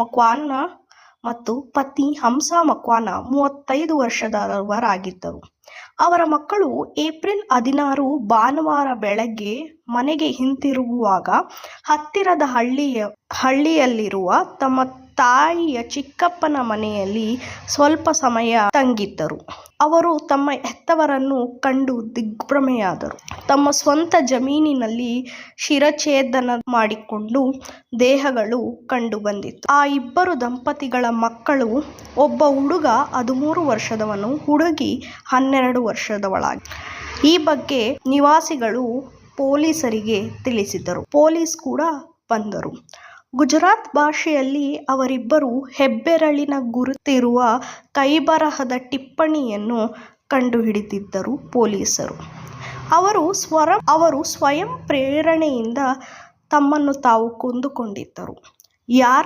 ಮಕ್ವಾನಾ ಮತ್ತು ಪತ್ನಿ ಹಂಸಾ ಮಕ್ವಾನಾ 35 ವರ್ಷದವರಾಗಿದ್ದರು. ಅವರ ಮಕ್ಕಳು ಏಪ್ರಿಲ್ 16 ಭಾನುವಾರ ಬೆಳಗ್ಗೆ ಮನೆಗೆ ಹಿಂತಿರುಗುವಾಗ ಹತ್ತಿರದ ಹಳ್ಳಿಯಲ್ಲಿರುವ ತಮ್ಮ ತಾಯಿಯ ಚಿಕ್ಕಪ್ಪನ ಮನೆಯಲ್ಲಿ ಸ್ವಲ್ಪ ಸಮಯ ತಂಗಿದ್ದರು. ಅವರು ತಮ್ಮ ಹೆತ್ತವರನ್ನು ಕಂಡು ದಿಗ್ಭ್ರಮೆಯಾದರು. ತಮ್ಮ ಸ್ವಂತ ಜಮೀನಿನಲ್ಲಿ ಶಿರಚ್ಛೇದನ ಮಾಡಿಕೊಂಡ ದೇಹಗಳು ಕಂಡುಬಂದಿತ್ತು. ಆ ಇಬ್ಬರು ದಂಪತಿಗಳ ಮಕ್ಕಳು, ಒಬ್ಬ ಹುಡುಗ 13 ವರ್ಷದವನು, ಹುಡುಗಿ 12 ವರ್ಷದವಳಾಗಿ. ಈ ಬಗ್ಗೆ ನಿವಾಸಿಗಳು ಪೊಲೀಸರಿಗೆ ತಿಳಿಸಿದರು. ಪೊಲೀಸ್ ಕೂಡ ಬಂದರು. ಗುಜರಾತ್ ಭಾಷೆಯಲ್ಲಿ ಅವರಿಬ್ಬರು ಹೆಬ್ಬೆರಳಿನ ಗುರುತಿರುವ ಕೈಬರಹದ ಟಿಪ್ಪಣಿಯನ್ನು ಕಂಡುಹಿಡಿದಿದ್ದರು ಪೊಲೀಸರು. ಅವರು ಸ್ವಯಂ ಪ್ರೇರಣೆಯಿಂದ ತಮ್ಮನ್ನು ತಾವು ಕೊಂದುಕೊಂಡಿದ್ದರು. ಯಾರ